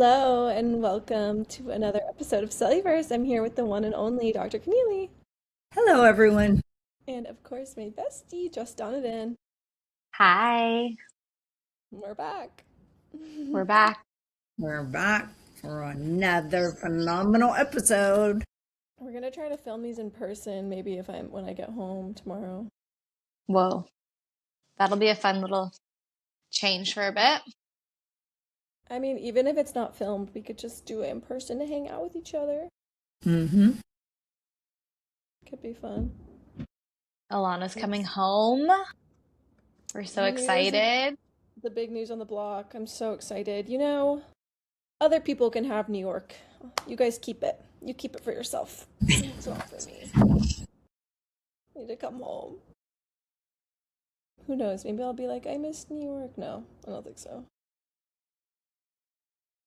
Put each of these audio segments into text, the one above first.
Hello and welcome to another episode of Celluverse. I'm here with the one and only Dr. Keneally. Hello, everyone. And of course, my bestie, Just Donovan. Hi, We're back. we're back. We're back for another phenomenal episode. We're gonna try to film these in person, maybe if I'm when I get home tomorrow. Whoa, that'll be a fun little change for a bit. I mean, even if it's not filmed, we could just do it in person to hang out with each other. Mm-hmm. Could be fun. Alana's coming home. We're so New Year's is excited. the big news on the block. I'm so excited. Other people can have New York. You guys keep it. You keep it for yourself. It's not for me. I need to come home. Who knows? Maybe I'll be like, I missed New York. No, I don't think so.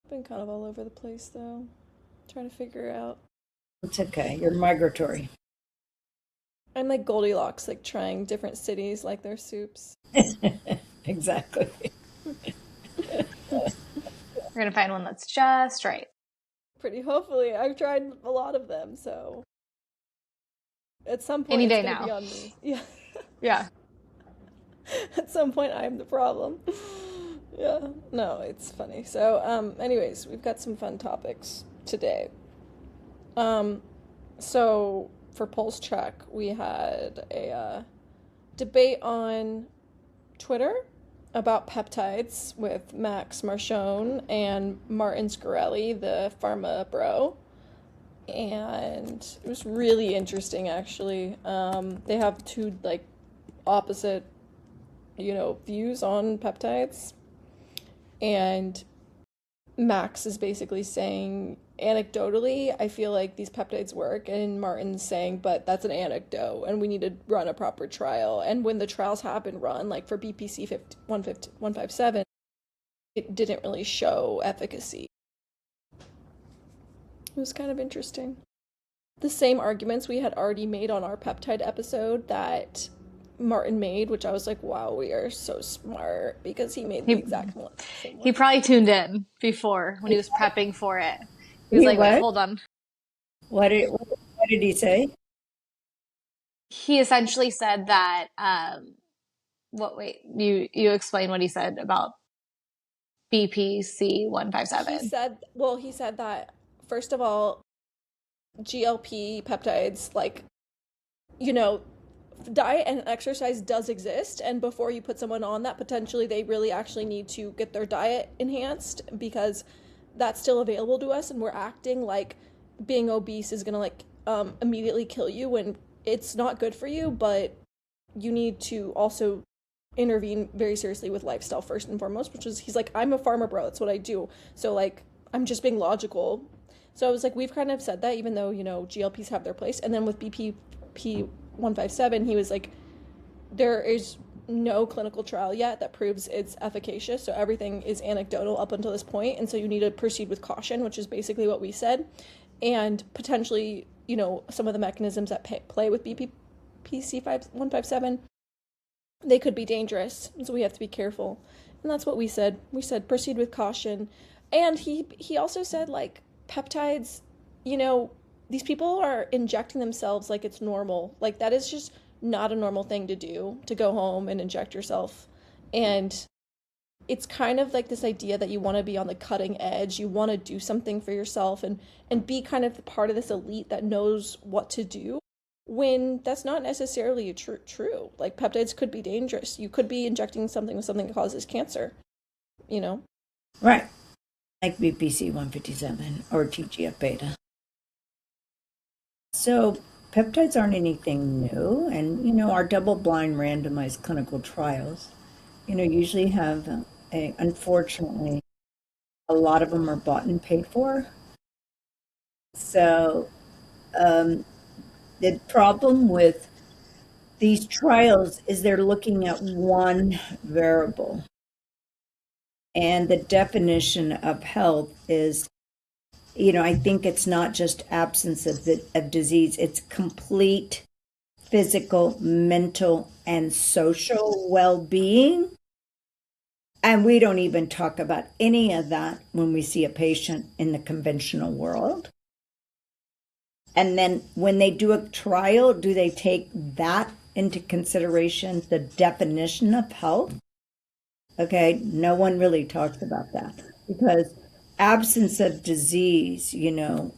Been kind of all over the place though. Trying to figure out. It's okay. You're migratory. I'm like Goldilocks, like trying different cities like their soups. Exactly. We're gonna find one that's just right. Pretty hopefully. I've tried a lot of them, so at some point Any it's day gonna now. be on me. Yeah. Yeah. At some point I'm the problem. Yeah. No, it's funny. So, anyways, we've got some fun topics today. So for Pulse Check, we had a debate on Twitter about peptides with Max Marchone and Martin Scarelli, the pharma bro. And it was really interesting, actually. They have two, like, opposite, views on peptides. And Max is basically saying, anecdotally, I feel like these peptides work, and Martin's saying, but that's an anecdote, and we need to run a proper trial. And when the trials have been run, like for BPC 157, it didn't really show efficacy. It was kind of interesting. The same arguments we had already made on our peptide episode that Martin made, which I was like, wow, we are so smart, because he made the He exact same he one. probably tuned in before when he was prepping for it. He was He like, wait, what? hold on. What did he say? He essentially said that you explain what he said about BPC He 157. said, he said that, first of all, GLP peptides, like, you know, diet and exercise does exist, and before you put someone on that, potentially they really actually need to get their diet enhanced, because that's still available to us, and we're acting like being obese is gonna, like, immediately kill you when it's not good for you, but you need to also intervene very seriously with lifestyle first and foremost, which is, he's like, I'm a farmer, bro, that's what I do, so, like, I'm just being logical. So I was like, we've kind of said that, even though, GLPs have their place. And then with BPP 157, he was like, there is no clinical trial yet that proves it's efficacious, so everything is anecdotal up until this point, and so you need to proceed with caution, which is basically what we said. And potentially, some of the mechanisms that play with BPPC 157, they could be dangerous, so we have to be careful. And that's what we said. We said proceed with caution. And he also said, like, peptides, these people are injecting themselves like it's normal. Like, that is just not a normal thing to do, to go home and inject yourself. And it's kind of like this idea that you want to be on the cutting edge, you want to do something for yourself, and be kind of part of this elite that knows what to do, when that's not necessarily true. Like, peptides could be dangerous. You could be injecting something with something that causes cancer, you know? Right. Like BPC 157 or TGF beta. So peptides aren't anything new. And, our double-blind randomized clinical trials, usually have, unfortunately, a lot of them are bought and paid for. So the problem with these trials is they're looking at one variable. And the definition of health is, I think it's not just absence of disease, it's complete physical, mental, and social well-being. And we don't even talk about any of that when we see a patient in the conventional world. And then when they do a trial, do they take that into consideration, the definition of health? Okay, no one really talks about that because absence of disease,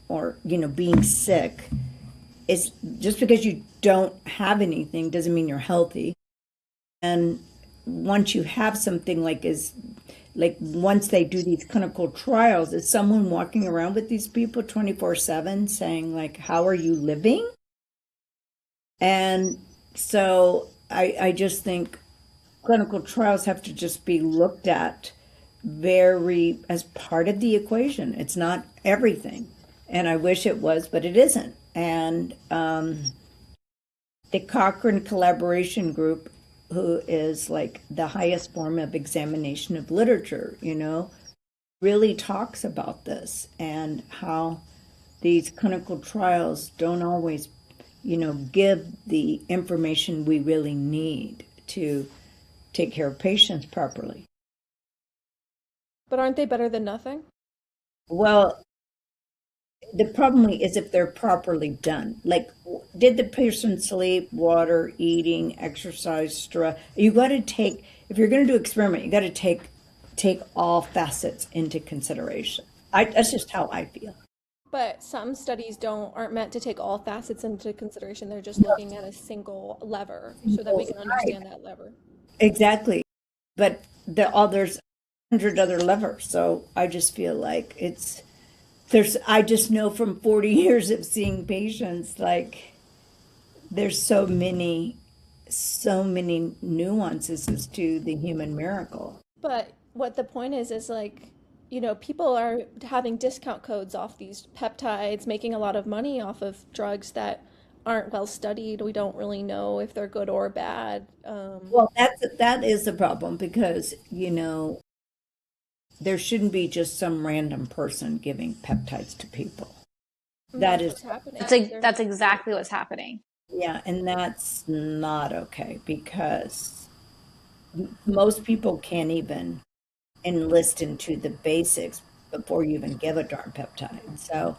or, being sick is just because you don't have anything doesn't mean you're healthy. And once you have something like once they do these clinical trials, is someone walking around with these people 24/7 saying like, how are you living? And so I just think clinical trials have to just be looked at very as part of the equation. It's not everything. And I wish it was, but it isn't. And the Cochrane Collaboration Group, who is like the highest form of examination of literature, really talks about this and how these clinical trials don't always, give the information we really need to take care of patients properly. But aren't they better than nothing? Well, the problem is if they're properly done. Like, did the patient sleep, water, eating, exercise, stress? You got to take, if you're going to do experiment, you got to take all facets into consideration. That's just how I feel. But some studies aren't meant to take all facets into consideration. They're just looking at a single lever so that we can Right. understand that lever. Exactly. But there's 100 other levers. So I just feel like I just know from 40 years of seeing patients, like there's so many nuances as to the human miracle. But what the point is like, people are having discount codes off these peptides, making a lot of money off of drugs that aren't well studied. We don't really know if they're good or bad. Well, that is the problem because, there shouldn't be just some random person giving peptides to people. That That's is, what's happening. That's exactly what's happening. yeah, and that's not okay because most people can't even enlist into the basics before you even give a darn peptide. So,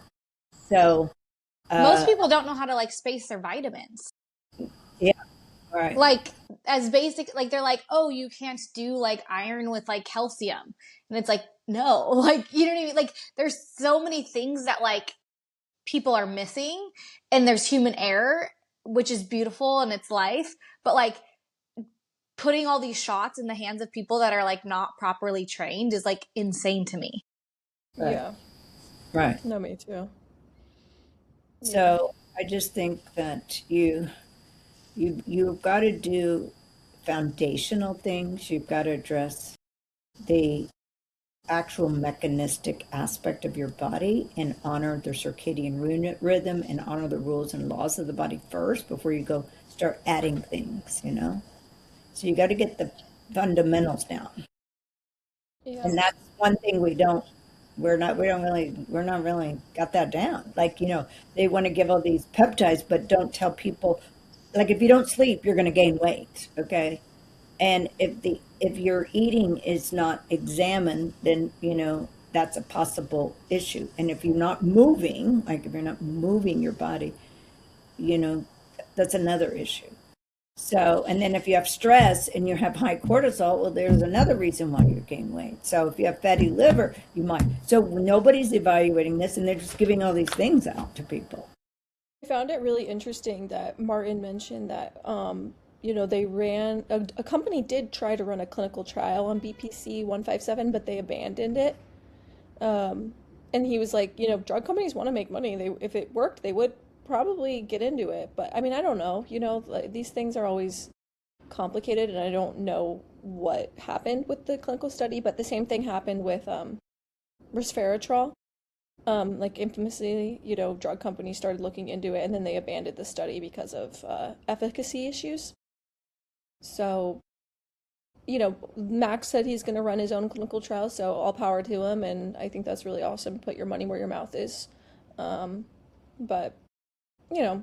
Most uh, people don't know how to like space their vitamins. yeah, right, Like as basic, like they're like, oh, you can't do like iron with like calcium. And it's like, no, like, you know what I mean? Like there's so many things that like people are missing and there's human error, which is beautiful and it's life. But like putting all these shots in the hands of people that are like not properly trained is like insane to me. right, Yeah. right. No, me too. Yeah. So I just think that you've got to do foundational things. You've got to address the actual mechanistic aspect of your body and honor the circadian rhythm and honor the rules and laws of the body first before you go start adding things. So you got to get the fundamentals down. Yeah. And that's one thing we're not really got that down. Like, they want to give all these peptides, but don't tell people, like, if you don't sleep, you're going to gain weight. Okay. And if your eating is not examined, then, that's a possible issue. And if you're not moving, like if you're not moving your body, you know, that's another issue. So, and then if you have stress and you have high cortisol, well, there's another reason why you gain weight. So if you have fatty liver, you might. So nobody's evaluating this and they're just giving all these things out to people. I found it really interesting that Martin mentioned that, they ran, a company did try to run a clinical trial on BPC 157, but they abandoned it. And he was like, drug companies want to make money. If it worked, they would probably get into it. But I mean, I don't know. Like, these things are always complicated, and I don't know what happened with the clinical study. But the same thing happened with resveratrol. Like infamously, drug companies started looking into it, and then they abandoned the study because of efficacy issues. So, Max said he's going to run his own clinical trial, so all power to him, and I think that's really awesome. Put your money where your mouth is. But, you know,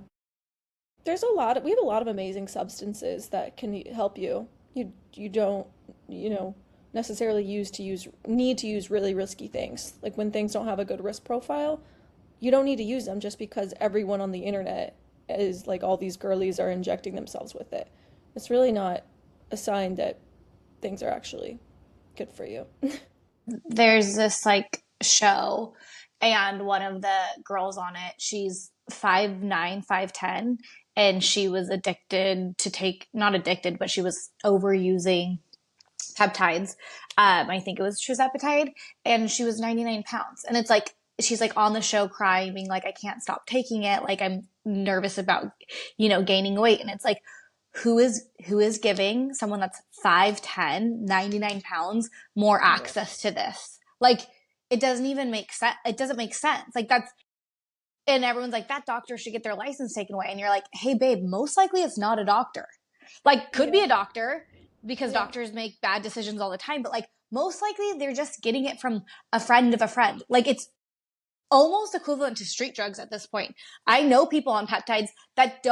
we have a lot of amazing substances that can help you. You don't, necessarily need to use really risky things. Like when things don't have a good risk profile, you don't need to use them just because everyone on the internet is like all these girlies are injecting themselves with it. It's really not a sign that things are actually good for you. There's this like show, and one of the girls on it, she's 5'9", 5'10", and she was addicted to not addicted, but she was overusing peptides. I think it was trizepatide, and she was 99 pounds. And it's like, she's like on the show crying, being like, I can't stop taking it. Like, I'm nervous about, gaining weight. And it's like, who is giving someone that's 5'10", 99 pounds more access to this? Like, it doesn't even make sense. It doesn't make sense. Like, and everyone's like, that doctor should get their license taken away. And you're like, hey babe, most likely it's not a doctor. Like, could be a doctor, because doctors make bad decisions all the time, but like most likely they're just getting it from a friend of a friend. Like, it's almost equivalent to street drugs at this point. I know people on peptides that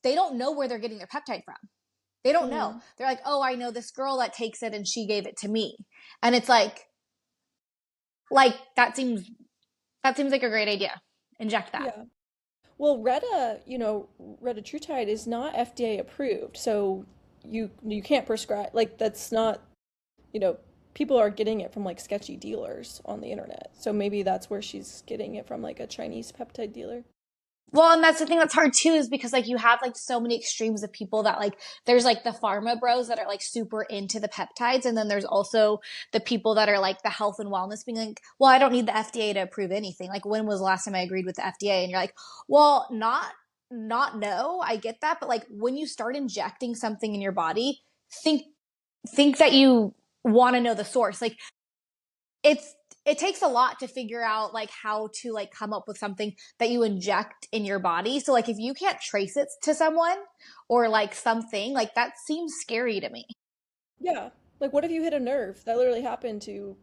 they don't know where they're getting their peptide from. They don't know. They're like, oh, I know this girl that takes it and she gave it to me. And it's like that seems like a great idea. Inject that. Yeah. Well, retatrutide is not FDA approved, so you can't prescribe, like, that's not, people are getting it from like sketchy dealers on the internet. So maybe that's where she's getting it from, like a Chinese peptide dealer. Well, and that's the thing that's hard too, is because like you have like so many extremes of people that like, there's like the pharma bros that are like super into the peptides. And then there's also the people that are like the health and wellness, being like, well, I don't need the FDA to approve anything. Like, when was the last time I agreed with the FDA? And you're like, well, not no, I get that. But like, when you start injecting something in your body, think that you want to know the source. Like, it takes a lot to figure out like how to like come up with something that you inject in your body. So like, if you can't trace it to someone or like something, like that seems scary to me. Yeah. Like, what if you hit a nerve? That literally happened to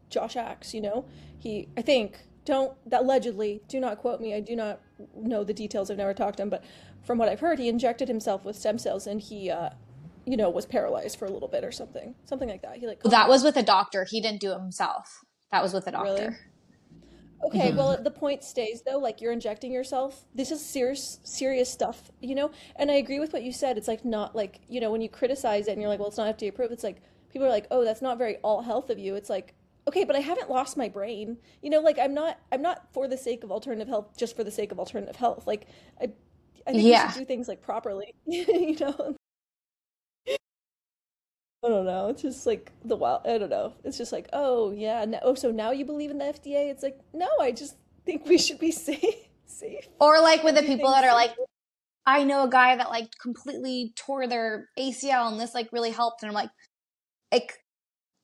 Josh Axe, I think, that allegedly, do not quote me, I do not know the details, I've never talked to him, but from what I've heard, he injected himself with stem cells and he, was paralyzed for a little bit or something like that. He like, That was with a doctor. He didn't do it himself. That was with a doctor. Really? Okay, well, the point stays though, like you're injecting yourself. This is serious stuff, And I agree with what you said. It's like not like, when you criticize it and you're like, well, it's not FDA approved, it's like people are like, "Oh, that's not very all health of you." It's like, "Okay, but I haven't lost my brain." Like I'm not for the sake of alternative health just for the sake of alternative health. Like I think we should do things like properly, I don't know. It's just like I don't know. It's just like, oh yeah, no, oh, so now you believe in the FDA? It's like, no, I just think we should be safe. Or like with the people that are like, I know a guy that like completely tore their ACL and this like really helped. And I'm like, it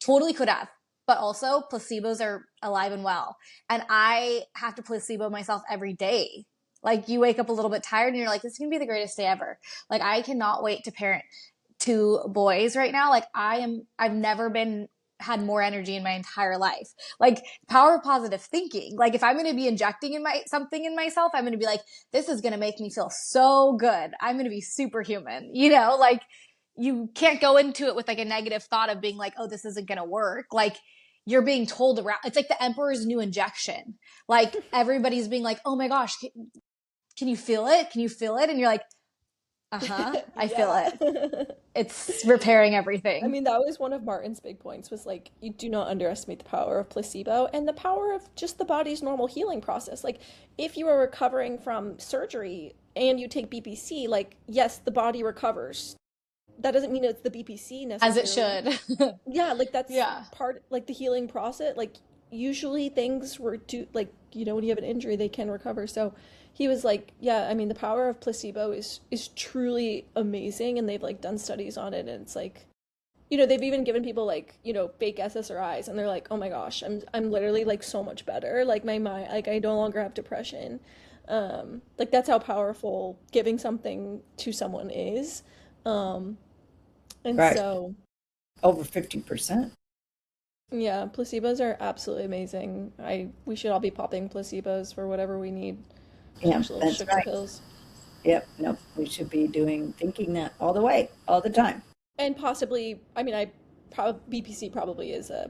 totally could have. But also placebos are alive and well. And I have to placebo myself every day. Like, you wake up a little bit tired and you're like, this is going to be the greatest day ever. Like, I cannot wait to parent 2 boys right now. Like, I've never had more energy in my entire life. Like, power of positive thinking. Like, if I'm going to be injecting something in myself, I'm going to be like, this is going to make me feel so good. I'm going to be superhuman, like, you can't go into it with like a negative thought of being like, oh, this isn't going to work. Like, you're being told around. It's like the emperor's new injection. Like, everybody's being like, oh my gosh, can you feel it? Can you feel it? And you're like, I feel it. It's repairing everything. I mean, that was one of Martin's big points, was like, you do not underestimate the power of placebo and the power of just the body's normal healing process. Like, if you are recovering from surgery and you take BPC, like, yes, the body recovers. That doesn't mean it's the BPC necessarily. As it should. Yeah, like that's part, like the healing process. Like, usually things when you have an injury, they can recover. So he was like, yeah, I mean, the power of placebo is truly amazing, and they've like done studies on it, and it's like, they've even given people like, fake SSRIs, and they're like, oh my gosh, I'm literally like so much better. Like, my mind, like, I no longer have depression. Like, that's how powerful giving something to someone is. And Right. so, Over 50%. yeah, placebos are absolutely amazing. We should all be popping placebos for whatever we need. Yeah, Little that's sugar right. pills. Yep. Nope. We should be thinking that all the way, all the time. And possibly, I mean, BPC probably is a,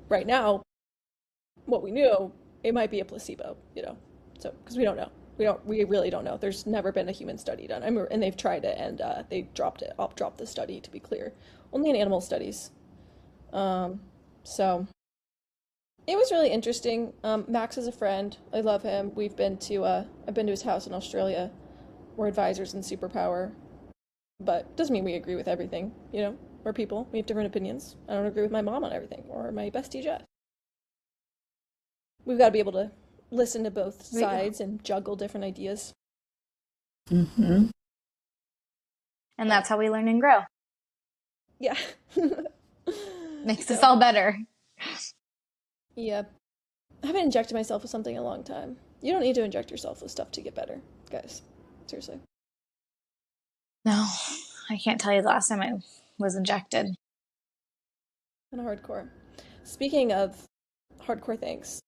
right now, what we knew, it might be a placebo, so because we don't know. We really don't know. There's never been a human study done. And they've tried it, and they dropped it. I'll drop the study, to be clear. Only in animal studies. So it was really interesting. Max is a friend. I love him. I've been to his house in Australia. We're advisors in Superpower, but doesn't mean we agree with everything. We're people. We have different opinions. I don't agree with my mom on everything, or my bestie Jess. We've got to be able to listen to both sides and juggle different ideas. Mm-hmm. And that's how we learn and grow. Yeah. Makes us all better. Yeah. I haven't injected myself with something in a long time. You don't need to inject yourself with stuff to get better, guys. Seriously. No, I can't tell you the last time I was injected. And hardcore. Speaking of hardcore things,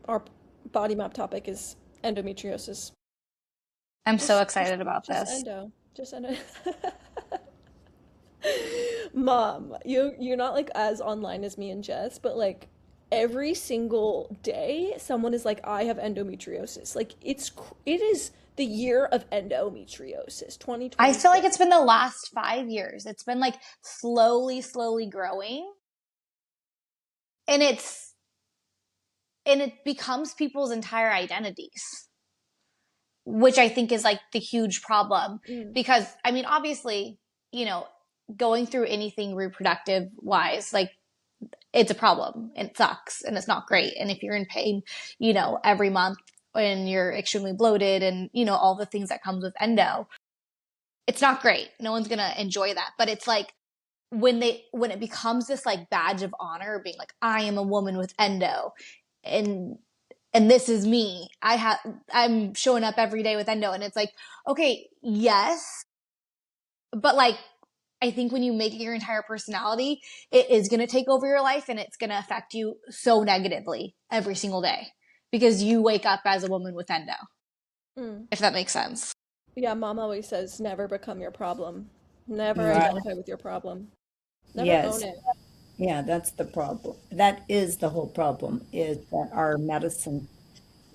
our body map topic is endometriosis. I'm so excited about Just this. Just endo. Mom, you're not like as online as me and Jess, but like every single day someone is like, I have endometriosis. Like it is the year of endometriosis, 2020. I feel like it's been the last 5 years. It's been like slowly growing. And it becomes people's entire identities, which I think is like the huge problem. Because I mean, obviously, going through anything reproductive wise, like it's a problem and it sucks and it's not great. And if you're in pain, every month and you're extremely bloated and, all the things that comes with endo, it's not great. No one's going to enjoy that. But it's like when it becomes this like badge of honor, being like, I am a woman with endo and this is me. I'm showing up every day with endo. And it's like, okay, yes. But like, I think when you make it your entire personality, it is going to take over your life and it's going to affect you so negatively every single day because you wake up as a woman with endo, if that makes sense. Yeah, Mom always says, never become your problem. Never Right. identify with your problem. Never Yes. own it. Yeah, that's the problem. That is the whole problem, is that our medicine,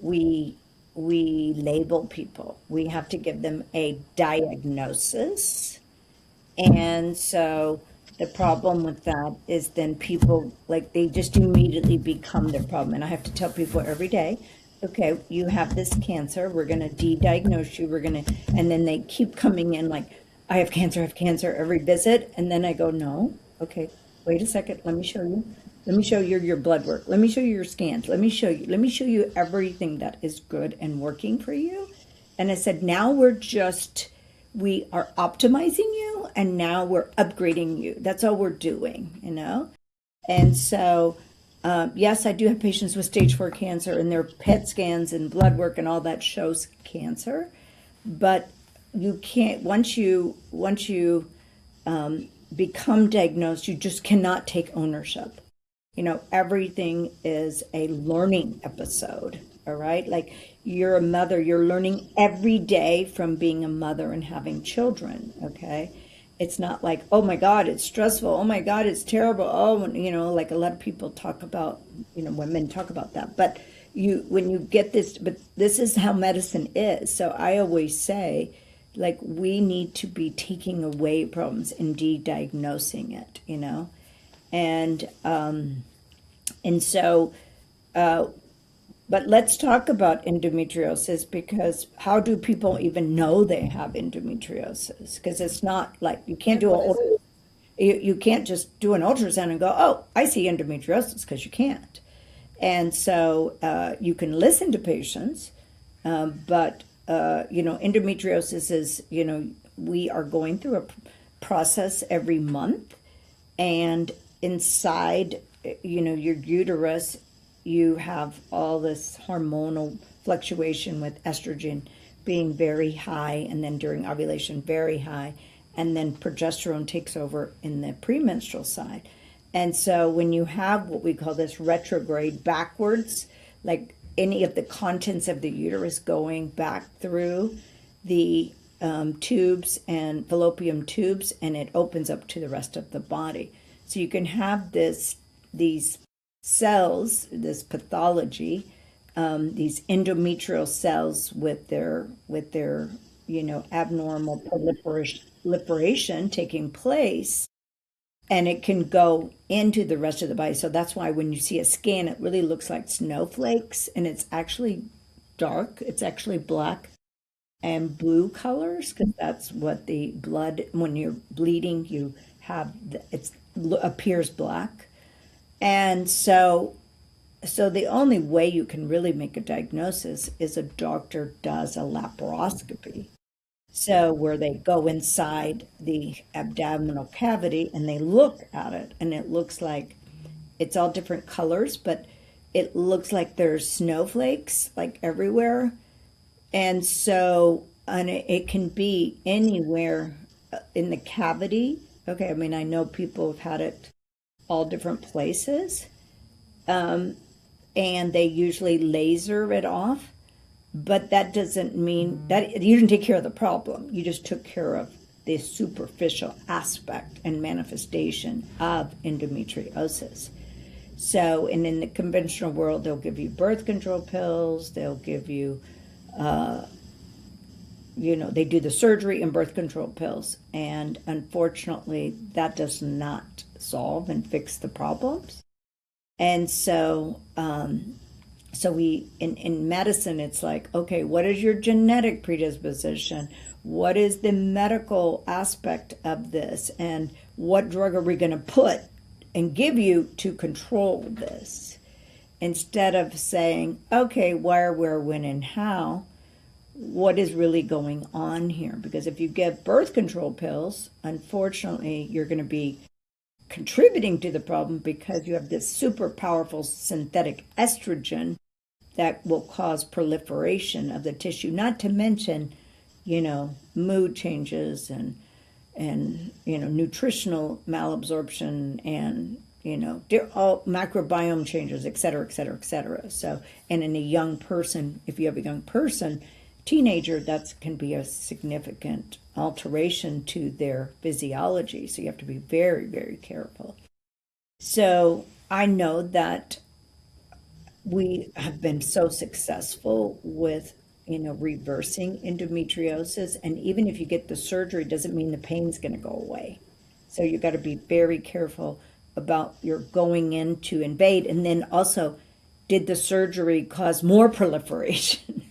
we label people. We have to give them a diagnosis. And so the problem with that is then people, like, they just immediately become their problem. And I have to tell people every day, okay, you have this cancer. We're going to de-diagnose you. And then they keep coming in like, I have cancer every visit. And then I go, no, okay, wait a second. Let me show you. Let me show you your blood work. Let me show you your scans. Let me show you everything that is good and working for you. And I said, now we are optimizing you and now we're upgrading you. That's all we're doing, And so, yes, I do have patients with stage 4 cancer and their PET scans and blood work and all that shows cancer. But you can't, once you become diagnosed, you just cannot take ownership. Everything is a learning episode, all right? Like, you're a mother, you're learning every day from being a mother and having children, okay? It's not like, oh my God, it's stressful. Oh my God, it's terrible. Oh, like a lot of people talk about, women talk about that. But when you get this, but this is how medicine is. So I always say, like, we need to be taking away problems and de-diagnosing it, And so, but let's talk about endometriosis, because how do people even know they have endometriosis? Because it's not like you can't you can't just do an ultrasound and go, oh, I see endometriosis, because you can't. And so you can listen to patients, but endometriosis is, we are going through a process every month, and inside, your uterus, you have all this hormonal fluctuation with estrogen being very high, and then during ovulation very high, and then progesterone takes over in the premenstrual side. And so when you have what we call this retrograde backwards, like any of the contents of the uterus going back through the tubes and fallopian tubes, and it opens up to the rest of the body. So you can have these cells, this pathology, these endometrial cells with their abnormal proliferation taking place, and it can go into the rest of the body. So that's why when you see a scan, it really looks like snowflakes, and it's actually dark. It's actually black and blue colors, because that's what the blood, when you're bleeding, you have it appears black. And so the only way you can really make a diagnosis is a doctor does a laparoscopy. So where they go inside the abdominal cavity and they look at it, and it looks like it's all different colors, but it looks like there's snowflakes like everywhere. And so, and it can be anywhere in the cavity. Okay, I mean, I know people have had it all different places. And they usually laser it off, but that doesn't mean that you didn't take care of the problem. You just took care of the superficial aspect and manifestation of endometriosis. So, and in the conventional world, they'll give you birth control pills, they'll give you, they do the surgery and birth control pills. And unfortunately, that does not solve and fix the problems. And so, so we, in medicine, it's like, okay, what is your genetic predisposition? What is the medical aspect of this? And what drug are we going to put and give you to control this? Instead of saying, okay, where, when, and how, what is really going on here? Because if you give birth control pills, unfortunately, you're going to be contributing to the problem, because you have this super powerful synthetic estrogen that will cause proliferation of the tissue, not to mention, mood changes and nutritional malabsorption and, all microbiome changes, et cetera, et cetera, et cetera. So, and in a young person, if you have a young person, teenager, that can be a significant alteration to their physiology. So you have to be very, very careful. So I know that we have been so successful with, reversing endometriosis. And even if you get the surgery, doesn't mean the pain's going to go away. So you got to be very careful about your going in to invade. And then also, did the surgery cause more proliferation?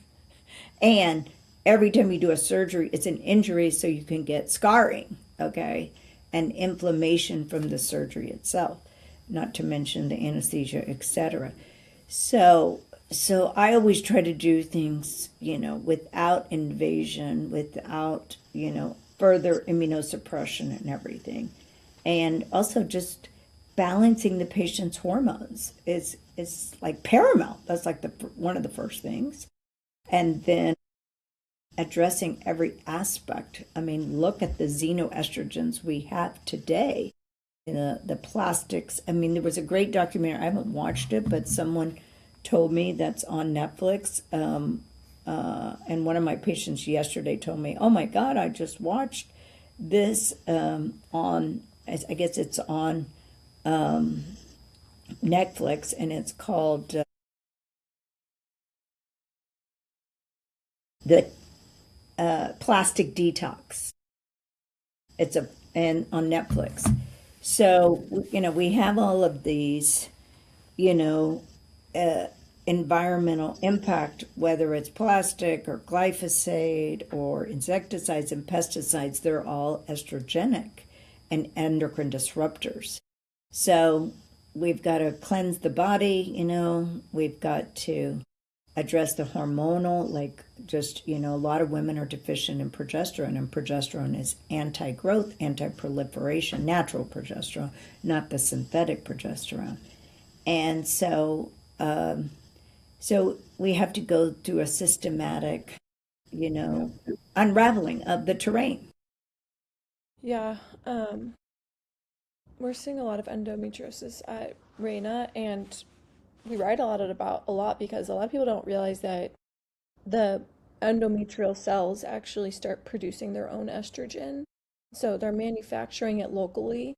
And every time you do a surgery, it's an injury, so you can get scarring, okay, and inflammation from the surgery itself, not to mention the anesthesia, etc. So I always try to do things, without invasion, without, further immunosuppression and everything. And also just balancing the patient's hormones is like paramount. That's like one of the first things. And then addressing every aspect. I mean, look at the xenoestrogens we have today. The plastics. I mean, there was a great documentary. I haven't watched it, but someone told me that's on Netflix. And one of my patients yesterday told me, "Oh my God, I just watched this on. I guess it's on Netflix, and it's called." The plastic detox. It's and on Netflix. So we have all of these, environmental impact, whether it's plastic or glyphosate or insecticides and pesticides. They're all estrogenic and endocrine disruptors. So we've got to cleanse the body. We've got to address the hormonal, like just, a lot of women are deficient in progesterone, and progesterone is anti-growth, anti-proliferation, natural progesterone, not the synthetic progesterone. And so, so we have to go through a systematic, unraveling of the terrain. Yeah, we're seeing a lot of endometriosis at Reina, and we write about a lot because a lot of people don't realize that the endometrial cells actually start producing their own estrogen. So they're manufacturing it locally,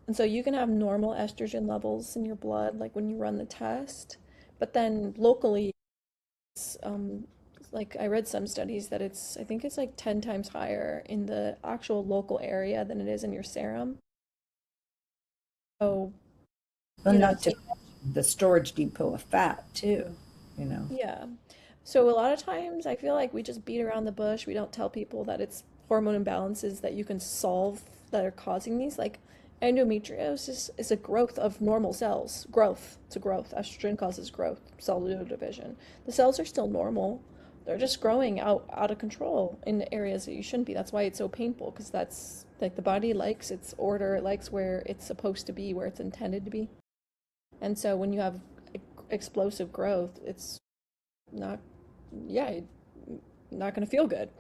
And so you can have normal estrogen levels in your blood, like when you run the test, but then locally, it's, like I read some studies that I think it's like 10 times higher in the actual local area than it is in your serum. So, Well, not it's, to mention the storage depot of fat too, you know. yeah. So a lot of times I feel like we just beat around the bush. We don't tell people that it's hormone imbalances that you can solve that are causing these. Like endometriosis is a growth of normal cells. Growth. It's a growth. Estrogen causes growth, cellular division. The cells are still normal. They're just growing out of control in areas that you shouldn't be. That's why it's so painful because that's like the body likes its order. It likes where it's supposed to be, where it's intended to be. And so when you have explosive growth, it's not, yeah, not going to feel good.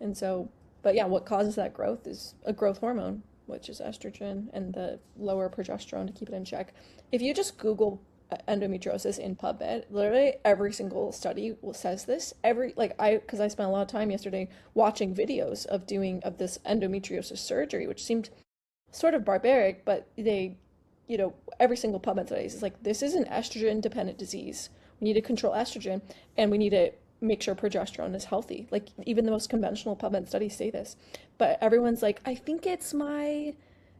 And so, but yeah, what causes that growth is a growth hormone, which is estrogen, and the lower progesterone to keep it in check. If you just Google endometriosis in PubMed, literally every single study says this. Because I spent a lot of time yesterday watching videos of this endometriosis surgery, which seemed sort of barbaric, but every single PubMed study is like, this is an estrogen dependent disease. We need to control estrogen and we need to make sure progesterone is healthy. Like even the most conventional PubMed studies say this, but everyone's like,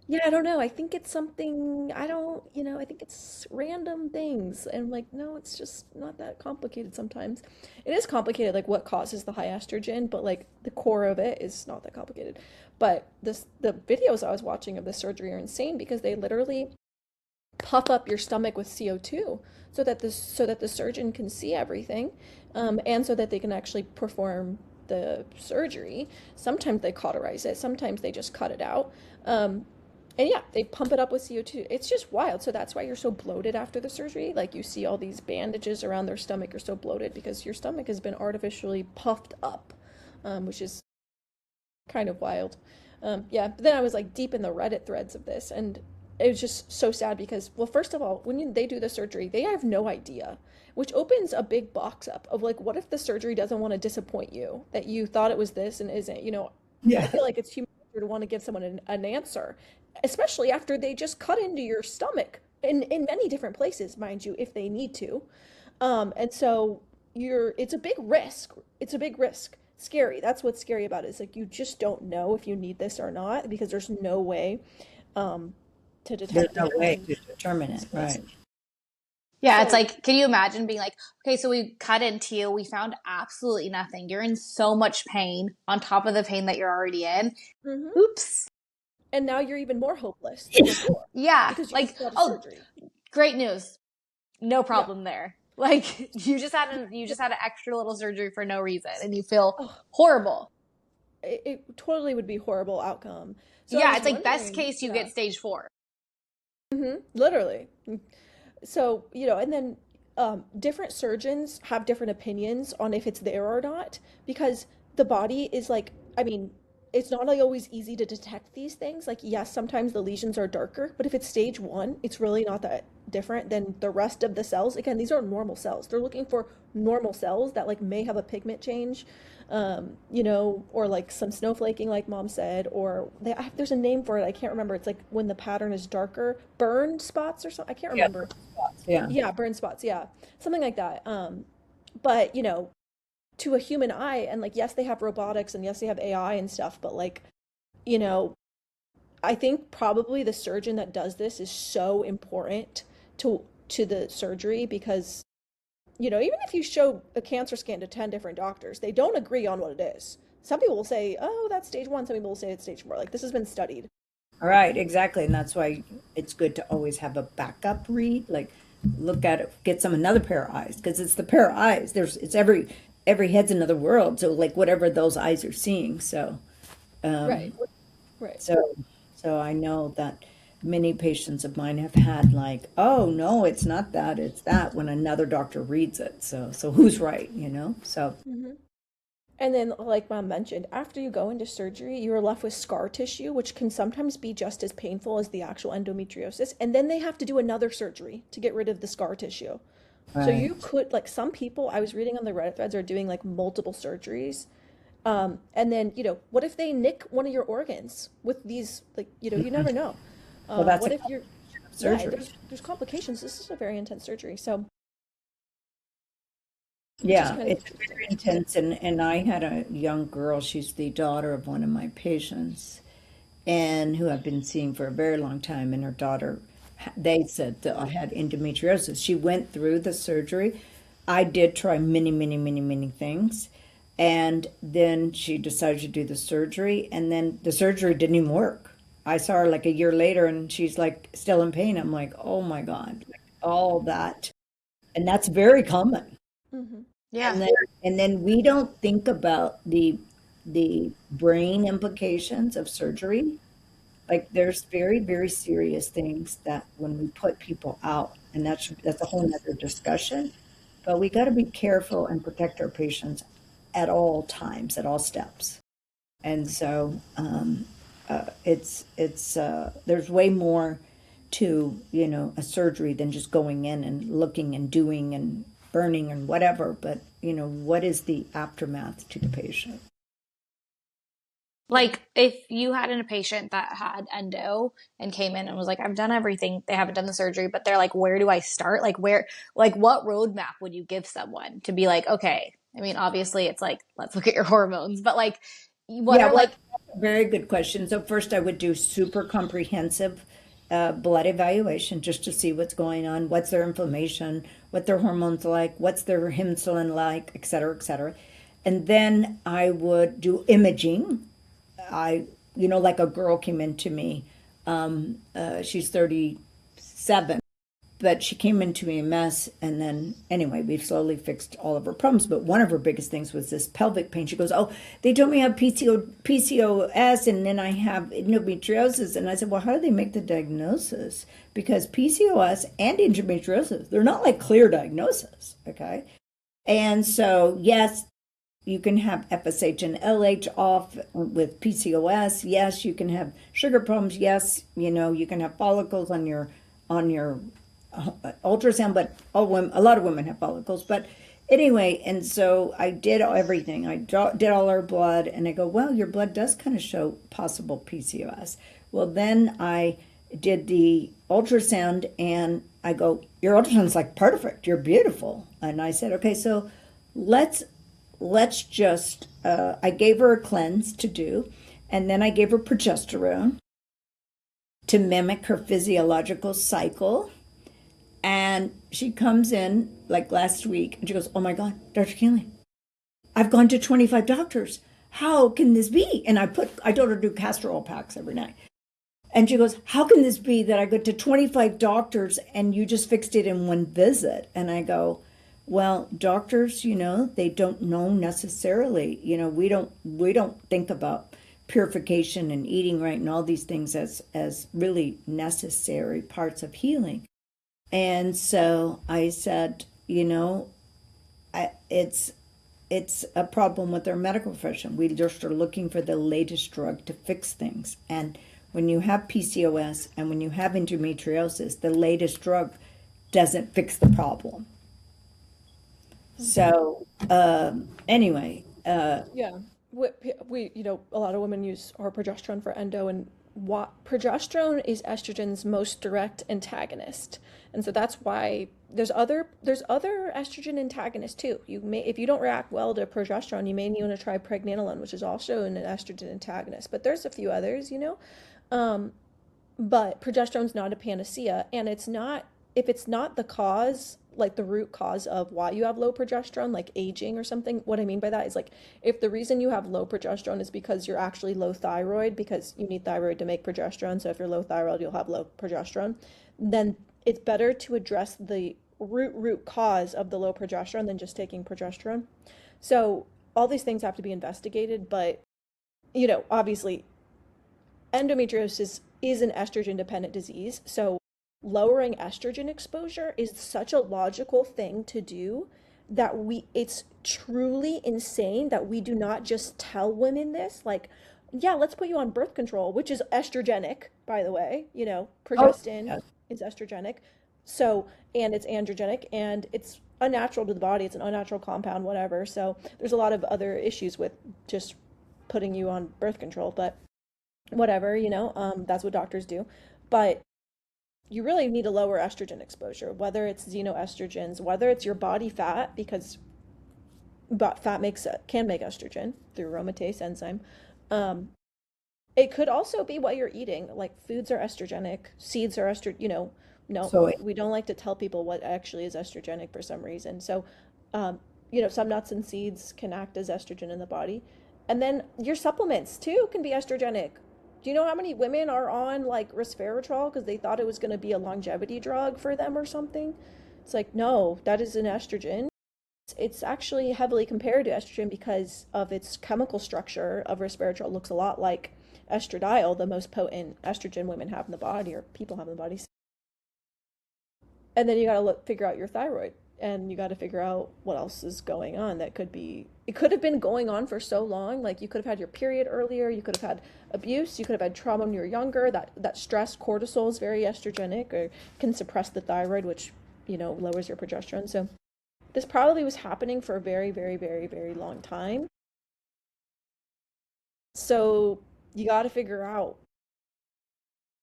yeah, I don't know. I think it's something, I think it's random things. And I'm like, no, it's just not that complicated sometimes. It is complicated, like what causes the high estrogen, but like the core of it is not that complicated. But the videos I was watching of the surgery are insane because they literally puff up your stomach with CO2 so that the surgeon can see everything, and so that they can actually perform the surgery. Sometimes they cauterize it, sometimes they just cut it out. And yeah, they pump it up with CO2. It's just wild. So that's why you're so bloated after the surgery. Like you see all these bandages around their stomach. You're so bloated because your stomach has been artificially puffed up, which is kind of wild. Yeah, but then I was like deep in the Reddit threads of this, and it was just so sad because, well, first of all, they do the surgery, they have no idea, which opens a big box up of like, what if the surgery doesn't want to disappoint you, that you thought it was this and isn't? I Yeah. feel like it's human nature to want to give someone an answer, especially after they just cut into your stomach in many different places, mind you, if they need to. And so it's a big risk. It's a big risk. Scary. That's what's scary about it. It's like you just don't know if you need this or not because there's no way um, to There's detect no it. way And to determine it, right? Yeah, it's so, like, can you imagine being like, okay, so we cut into you, we found absolutely nothing. You're in so much pain on top of the pain that you're already in. mhm. Oops. And now you're even more hopeless than before Yeah, because you like, just got a oh, surgery. great news. No Yeah. problem there. Like you just had an extra little surgery for no reason and you feel Oh, horrible. it totally would be horrible outcome. So I Yeah, was it's like best wondering, case you yeah, get stage 4. literally. So, and then different surgeons have different opinions on if it's there or not because the body is like, I mean, it's not like always easy to detect these things. Like, yes, sometimes the lesions are darker, but if it's stage one, it's really not that different than the rest of the cells. Again, these are normal cells. They're looking for normal cells that like may have a pigment change, or like some snowflaking, like mom said, or there's a name for it. I can't remember. It's like when the pattern is darker, burned spots or something. I can't Yeah. remember. Yeah. Yeah, burn spots. Yeah, something like that. But to a human eye, and like, yes, they have robotics, and yes, they have AI and stuff, but like, you know, I think probably the surgeon that does this is so important to the surgery because even if you show a cancer scan to 10 different doctors, they don't agree on what it is. Some people will say, oh, that's stage one. Some people will say it's stage four. Like, this has been studied. All right, exactly. And that's why it's good to always have a backup read. Like look at it, get some another pair of eyes because it's the pair of eyes. It's every head's another world. So like whatever those eyes are seeing. Right, Um, right. so so I know that many patients of mine have had like, oh no, it's not that, it's that when another doctor reads it. So who's right, you know? So hmm And then, like Mom mentioned, after you go into surgery, you're left with scar tissue, which can sometimes be just as painful as the actual endometriosis. And then they have to do another surgery to get rid of the scar tissue. So right. you could, like, some people I was reading on the Reddit threads are doing like multiple surgeries. And then, what if they nick one of your organs with these, like, you never know. Well, that's What a if you're, yeah, surgery. there's complications. This is a very intense surgery. So just Yeah, kind of it's very intense. And I had a young girl, she's the daughter of one of my patients, and who I've been seeing for a very long time. And her daughter, they said that I had endometriosis. She went through the surgery. I did try many, many, many, many things. And then she decided to do the surgery, and then the surgery didn't even work. I saw her like a year later, and she's like still in pain. I'm like, oh my God, like, all that. And that's very common. hmm Yeah. And then we don't think about the brain implications of surgery. Like there's very, very serious things that when we put people out, and that's a whole nother discussion. But we got to be careful and protect our patients at all times, at all steps. And so it's there's way more to a surgery than just going in and looking and doing and burning and whatever. But what is the aftermath to the patient? yeah. Like if you had a patient that had endo and came in and was like, I've done everything, they haven't done the surgery, but they're like, where do I start? Like what roadmap would you give someone to be like, okay, I mean, obviously it's like, let's look at your hormones, but like, what Yeah, are well, like, that's a very good question. So first, I would do super comprehensive blood evaluation just to see what's going on, what's their inflammation, what their hormones like, what's their insulin like, et cetera, et cetera. And then I would do imaging. I, like a girl came in to me. She's 37, but she came into me a mess. And then, anyway, we've slowly fixed all of her problems. But one of her biggest things was this pelvic pain. She goes, "Oh, they told me I have PCOS, and then I have endometriosis." And I said, "Well, how do they make the diagnosis? Because PCOS and endometriosis, they're not like clear diagnosis, okay?" And so, yes, you can have FSH and LH off with PCOS. Yes, you can have sugar problems. Yes, you can have follicles on your ultrasound, but a lot of women have follicles. But anyway, and so I did everything. I did all our blood, and I go, well, your blood does kind of show possible PCOS. Well, then I did the ultrasound, and I go, your ultrasound's like perfect. You're beautiful. And I said, okay, so let's just. I gave her a cleanse to do, and then I gave her progesterone to mimic her physiological cycle. And she comes in like last week and she goes, "Oh my God, Dr. Keeling, I've gone to 25 doctors. How can this be?" And I told her to do castor oil packs every night. And she goes, "How can this be that I go to 25 doctors and you just fixed it in one visit?" And I go, "Well, doctors, they don't know necessarily. We don't think about purification and eating right and all these things as really necessary parts of healing." And so I said, it's a problem with our medical profession. We just are looking for the latest drug to fix things. And when you have PCOS and when you have endometriosis, the latest drug doesn't fix the problem. So anyway, Yeah. A lot of women use our progesterone for endo, and what progesterone is estrogen's most direct antagonist. And so that's why there's other estrogen antagonists too. If you don't react well to progesterone, you may need to try pregnenolone, which is also an estrogen antagonist. But there's a few others. Um, but progesterone's not a panacea, and it's not, if it's not the cause, like the root cause of why you have low progesterone, like aging or something. What I mean by that is, like, if the reason you have low progesterone is because you're actually low thyroid, because you need thyroid to make progesterone, so if you're low thyroid you'll have low progesterone, then it's better to address the root cause of the low progesterone than just taking progesterone. So all these things have to be investigated, but obviously endometriosis is an estrogen dependent disease. So lowering estrogen exposure is such a logical thing to do that it's truly insane that we do not just tell women this, like, yeah, let's put you on birth control, which is estrogenic, by the way. oh, Progestin yeah. is estrogenic. So, and it's androgenic, and it's unnatural to the body. It's an unnatural compound, whatever. So there's a lot of other issues with just putting you on birth control, but whatever, that's what doctors do. But you really need to lower estrogen exposure, whether it's xenoestrogens, whether it's your body fat, because fat can make estrogen through aromatase enzyme. Um, it could also be what you're eating. Like foods are estrogenic, seeds are no, So we don't like to tell people what actually is estrogenic for some reason. So, um, some nuts and seeds can act as estrogen in the body. And then your supplements too can be estrogenic. Do you know how many women are on like resveratrol because they thought it was going to be a longevity drug for them or something? It's like, no, that is an estrogen. It's actually heavily compared to estrogen because of its chemical structure of resveratrol. Looks a lot like estradiol, the most potent estrogen women have in the body or people have in the body. And then you got to figure out your thyroid, and you got to figure out what else is going on. That could be, it could have been going on for so long. Like you could have had your period earlier, you could have had abuse, you could have had trauma when you were younger. That stress, cortisol is very estrogenic or can suppress the thyroid, which lowers your progesterone. So this probably was happening for a very, very, very, very long time. So you got to figure out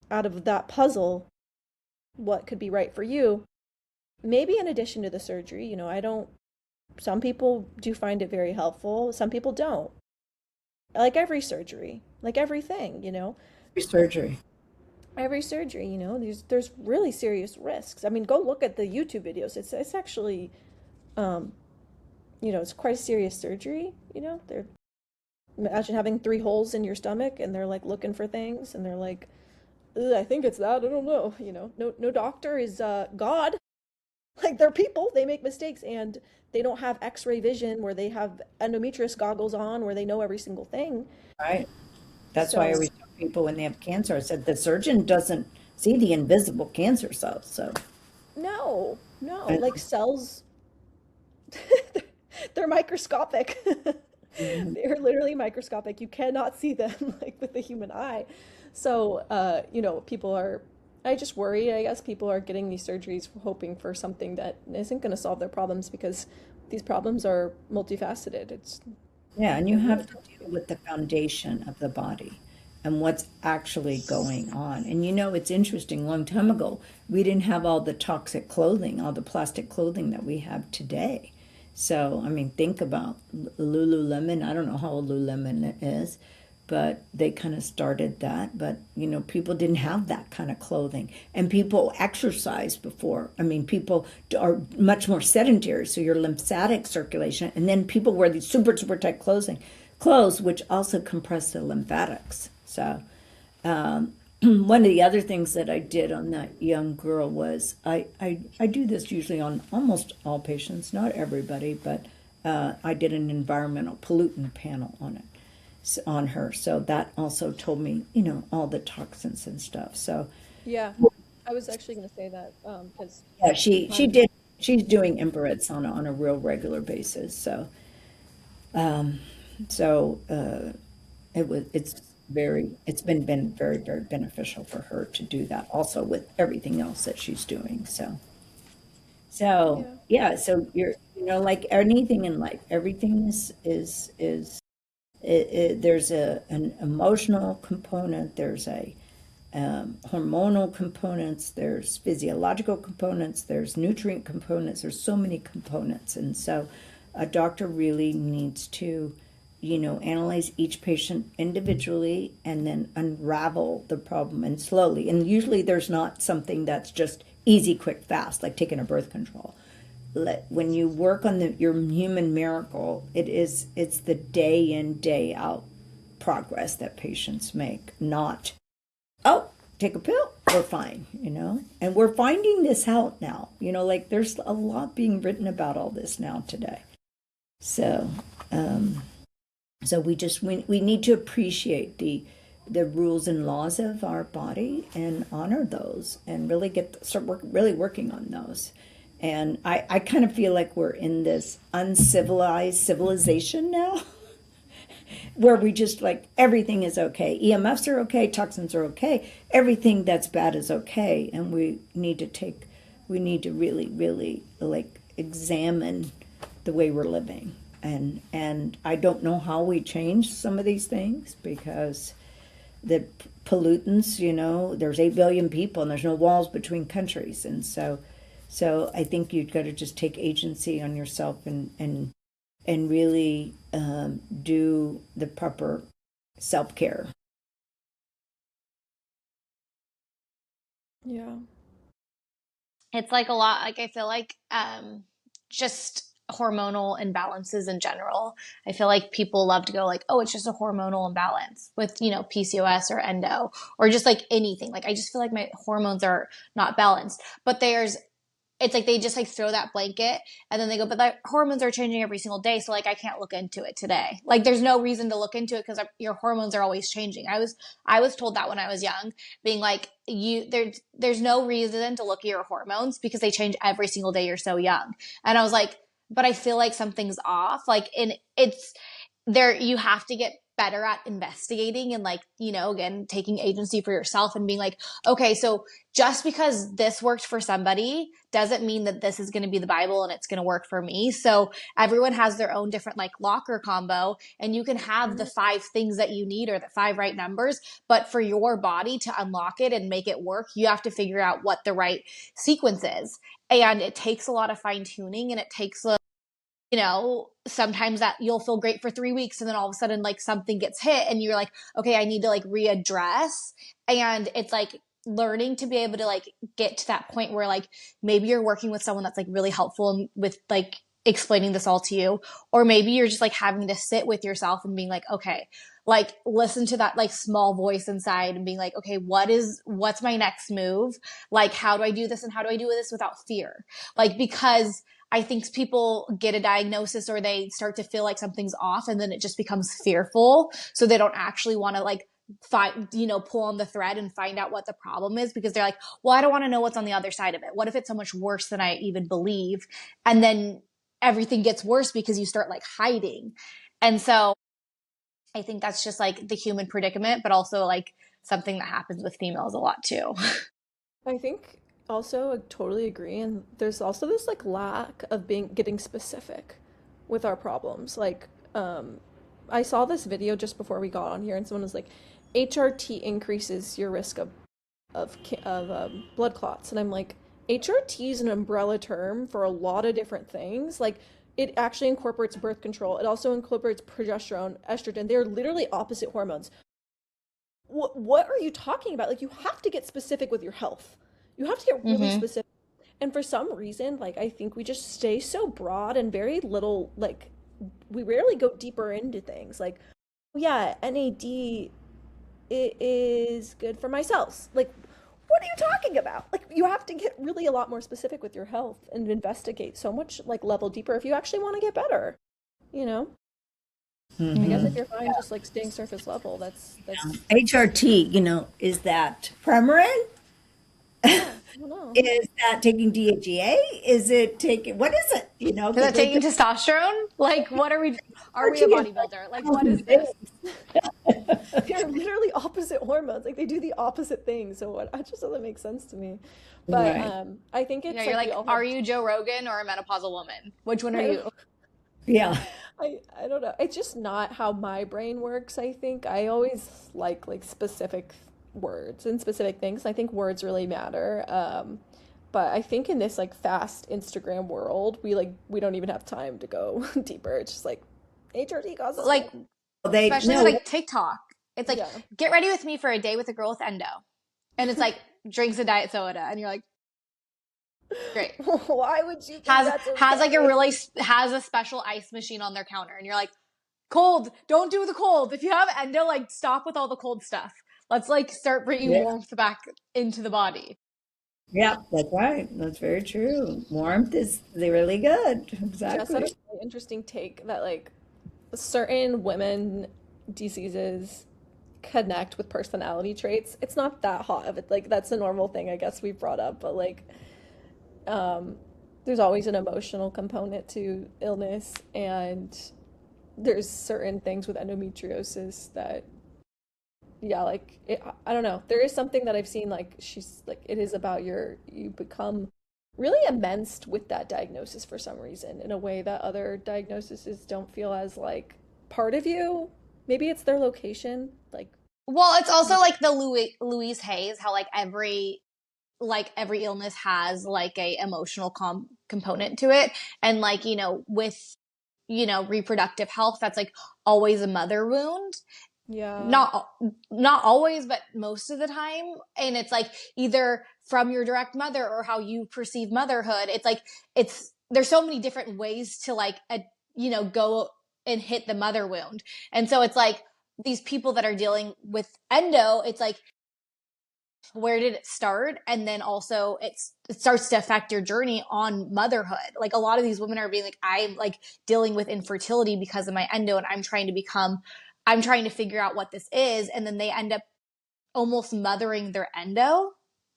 of that puzzle what could be right for you. Maybe in addition to the surgery, I don't, some people do find it very helpful, some people don't. Like every surgery, like everything, surgery. every surgery, there's really serious risks. I mean, go look at the YouTube videos. It's actually, um, it's quite a serious surgery. They're imagine having 3 holes in your stomach, and they're like looking for things, and they're like, "Ugh, I think it's that. I don't know. No doctor is God. Like they're people, they make mistakes, and they don't have X-ray vision where they have endometrius goggles on where they know every single thing. Right. That's why I So always tell people when they have cancer, I said the surgeon doesn't see the invisible cancer cells. So, no, no, and, like cells, they're microscopic. mhm. They're literally microscopic. You cannot see them like with the human eye. So, people are, I just worry, I guess people are getting these surgeries hoping for something that isn't going to solve their problems because these problems are multifaceted. Yeah, and you They're really have to deal with the foundation of the body and what's actually going on. And it's interesting, a long time ago, we didn't have all the toxic clothing, all the plastic clothing that we have today. So, I mean, think about Lululemon. I don't know how old Lululemon is, but they kind of started that. But, people didn't have that kind of clothing. And people exercise before. I mean, people are much more sedentary, so your lymphatic circulation. And then people wear these super, super tight clothes, which also compress the lymphatics. So, one of the other things that I did on that young girl was I do this usually on almost all patients, not everybody, but I did an environmental pollutant panel on it on her. So that also told me, all the toxins and stuff. So yeah. I was actually going to say that because yeah, she I'm did. She's doing infrareds on a real regular basis. Um, so it's been very, very beneficial for her to do that also with everything else that she's doing. So yeah. yeah, so you're, like anything in life, everything is there's an emotional component, there's a hormonal components, there's physiological components, there's nutrient components, there's so many components. And so a doctor really needs to, analyze each patient individually and then unravel the problem and slowly. And usually there's not something that's just easy, quick, fast, like taking a birth control. When you work on your human miracle, it's the day in, day out progress that patients make, not, oh, take a pill, we're fine, And we're finding this out now, like there's a lot being written about all this now today. So, so we need to appreciate the rules and laws of our body and honor those and really really working on those. And I kind of feel like we're in this uncivilized civilization now where we just like everything is okay. EMFs are okay, toxins are okay, everything that's bad is okay. And we need to really, really like examine the way we're living. And I don't know how we change some of these things because the pollutants, there's 8 billion people and there's no walls between countries. And so I think you've got to just take agency on yourself and really do the proper self-care. Yeah. It's like a lot, like I feel like just hormonal imbalances in general. I feel like people love to go like, oh, it's just a hormonal imbalance with, PCOS or endo or just like anything. Like I just feel like my hormones are not balanced. But it's like they just like throw that blanket and then they go, but the hormones are changing every single day. So like I can't look into it today. Like there's no reason to look into it because your hormones are always changing. I was told that when I was young, being like there's no reason to look at your hormones because they change every single day. You're so young. And I was like, but I feel like something's off. Like it's there, you have to get better at investigating and like, again, taking agency for yourself and being like, okay, so just because this worked for somebody doesn't mean that this is going to be the Bible and it's going to work for me. So everyone has their own different like locker combo and you can have the 5 things that you need or the 5 right numbers, but for your body to unlock it and make it work, you have to figure out what the right sequence is. And it takes a lot of fine tuning and it takes sometimes that you'll feel great for 3 weeks and then all of a sudden like something gets hit and you're like, okay, I need to like readdress. And it's like learning to be able to like get to that point where like maybe you're working with someone that's like really helpful with like explaining this all to you, or maybe you're just like having to sit with yourself and being like, okay, like listen to that like small voice inside and being like, okay, what's my next move? Like, how do I do this and how do I do this without fear? Like, because I think people get a diagnosis or they start to feel like something's off and then it just becomes fearful. So they don't actually want to like pull on the thread and find out what the problem is because they're like, well, I don't want to know what's on the other side of it. What if it's so much worse than I even believe? And then everything gets worse because you start like hiding. And so I think that's just like the human predicament, but also like something that happens with females a lot too. I think also I totally agree, and there's also this like lack of getting specific with our problems. Like, I saw this video just before we got on here, and someone was like, HRT increases your risk of blood clots, and I'm like, HRT is an umbrella term for a lot of different things. Like, it actually incorporates birth control. It also incorporates progesterone, estrogen. They're literally opposite hormones. What are you talking about? Like, you have to get specific with your health. You have to get really Mm-hmm. specific. And for some reason, like, I think we just stay so broad and very little, like, we rarely go deeper into things. Like, oh, yeah, NAD it is good for my cells. Like, what are you talking about? Like, you have to get really a lot more specific with your health and investigate so much, like, level deeper if you actually want to get better, you know? I guess if Hmm. you're fine just, like, staying surface level, that's, HRT, is that Premarin? yeah, I don't know. Is that taking DHEA? Is it taking, what is it? Is Because that like taking the testosterone? Like, what are we HRT a is like bodybuilder? Like, what is 1,000 this? They're literally opposite hormones. Like they do the opposite thing. So what? It just doesn't make sense to me. But Right. I think it's You're like we like, all have. are you Joe Rogan or a menopausal woman? Which one are I don't. you? Yeah. I don't know. It's just not how my brain works. I think I always like specific words and specific things. I think words really matter. But I think in this like fast Instagram world, we don't even have time to go deeper. It's just like HRT causes Like, cancer. They especially with no. like TikTok. It's like, Yeah. get ready with me for a day with a girl with endo. And it's like, drinks a diet soda. And you're like, great. Why would you think Has, that's has like okay? has a special ice machine on their counter. And you're like, cold, don't do the cold. If you have endo, like stop with all the cold stuff. Let's like start bringing Yeah. warmth back into the body. Yeah, that's right. That's very true. Warmth is really good. Jess had a Exactly. really interesting take that like certain women diseases connect with personality traits. It's not that hot of it. Like that's a normal thing I guess we brought up, but like um there's always an emotional component to illness and there's certain things with endometriosis that yeah, like I don't know. There is something that I've seen like she's like it is about you become really immersed with that diagnosis for some reason in a way that other diagnoses don't feel as like part of you. Maybe it's their location. Like Well, it's also like the Louise Hayes, how every illness has like a emotional component to it, and like with reproductive health, that's like always a mother wound. Yeah. Not always, but most of the time. And it's like either from your direct mother or how you perceive motherhood. It's like there's so many different ways to like go and hit the mother wound. And so it's like these people that are dealing with endo, it's like, where did it start? And then also it starts to affect your journey on motherhood. Like a lot of these women are being like, I'm like dealing with infertility because of my endo, and I'm trying to figure out what this is. And then they end up almost mothering their endo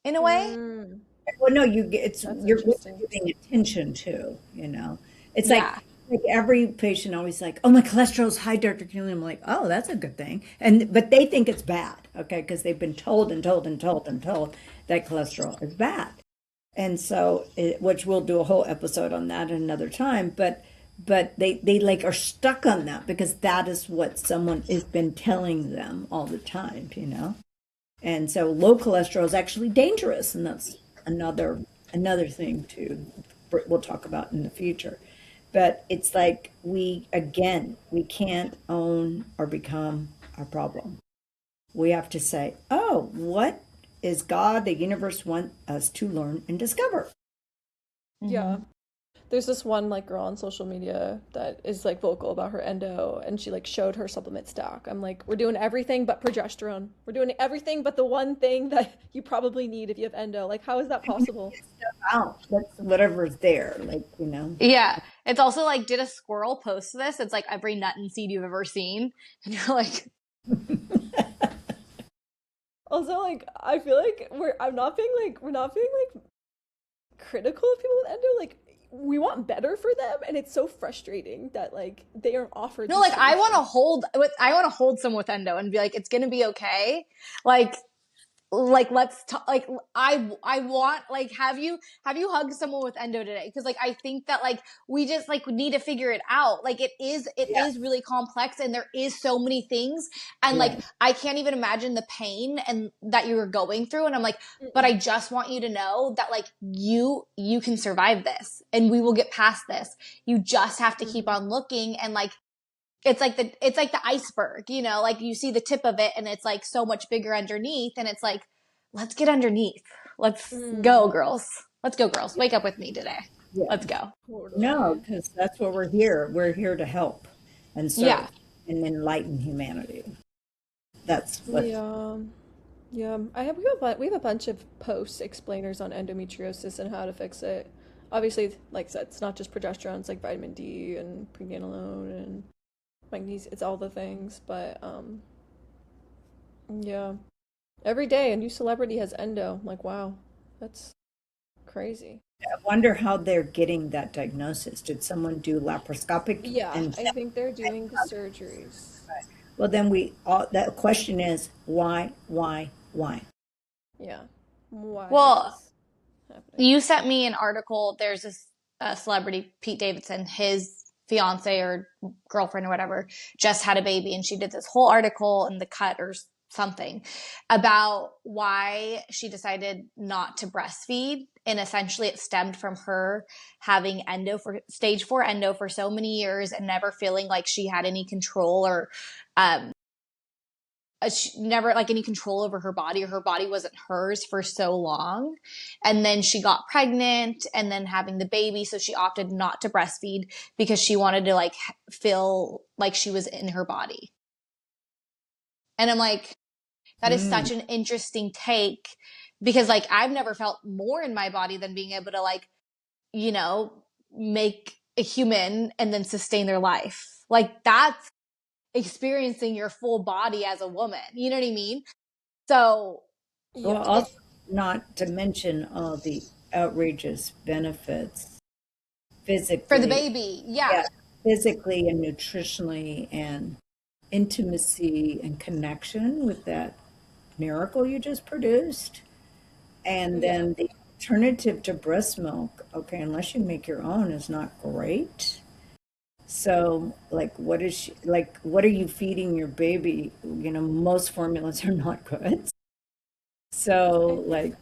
in a way. Mm, Well, no, that's you're interesting. giving attention to, It's Yeah. like every patient always like, oh, my cholesterol's high, Dr. Keeling. I'm like, oh, that's a good thing. But they think it's bad, okay, because they've been told and told and told and told that cholesterol is bad. And so, which we'll do a whole episode on that another time, but they like are stuck on that because that is what someone has been telling them all the time. And so low cholesterol is actually dangerous, and that's another thing too. We'll talk about in the future. But it's like we can't own or become our problem. We have to say, oh, what is God, the universe want us to learn and discover? Yeah. Mm-hmm. There's this one like girl on social media that is like vocal about her endo, and she like showed her supplement stack. I'm like, we're doing everything but progesterone. We're doing everything but the one thing that you probably need if you have endo. Like, how is that possible? Out. That's whatever's there, Yeah. It's also like, did a squirrel post this? It's like every nut and seed you've ever seen. And you're like, Also, like, I feel like we're not being like critical of people with endo. Like, we want better for them, and it's so frustrating that like they aren't offered no, these like solutions. I want to hold someone with endo and be like, it's going to be okay. Like, let's talk. Like I want, like, have you hugged someone with endo today? Because like I think that like we just like need to figure it out. Like it Yeah, is really complex, and there is so many things, and like yeah. I can't even imagine the pain and that you were going through. And I'm like, but I Mm-mm. just want you to know that like you can survive this, and we will get past this. You just have to keep Mm-hmm. on looking, and like it's like the iceberg, like you see the tip of it, and it's like so much bigger underneath, and it's like, let's get underneath. Let's Mm. go, girls. Let's go, girls. Wake up with me today. Yeah. Let's go. No, Totally. because that's what we're here. We're here to help and Yeah. serve and enlighten humanity. That's what. Yeah. Yeah. We have a bunch of post explainers on endometriosis and how to fix it. Obviously, like I said, it's not just progesterone, it's like vitamin D and pregnenolone and magnesium, it's all the things, but yeah. Every day a new celebrity has endo. I'm like, wow, that's crazy. I wonder how they're getting that diagnosis. Did someone do laparoscopic Yeah, and I think they're doing the surgeries. well, then we all that question is why? Yeah. Why is Well, this happening? you sent me an article. There's this celebrity, Pete Davidson, his fiance or girlfriend or whatever just had a baby, and she did this whole article in the cut or something about why she decided not to breastfeed. And essentially it stemmed from her having endo for stage 4 endo for so many years and never feeling like she had any control or um she never like any control over her body, or her body wasn't hers for so long. And then she got pregnant and then having the baby, so she opted not to breastfeed because she wanted to like feel like she was in her body. And I'm like, that is Mm. such an interesting take, because like I've never felt more in my body than being able to like, you know, make a human and then sustain their life. Like that's experiencing your full body as a woman. You know what I mean? So Well, Yeah. it's also not to mention all the outrageous benefits for the physically, baby. Yeah. yeah, physically and nutritionally and intimacy and connection with that miracle you just produced. And Yeah. then the alternative to breast milk, okay, unless you make your own, is not great. So, like, what are you feeding your baby? Most formulas are not good. I So, think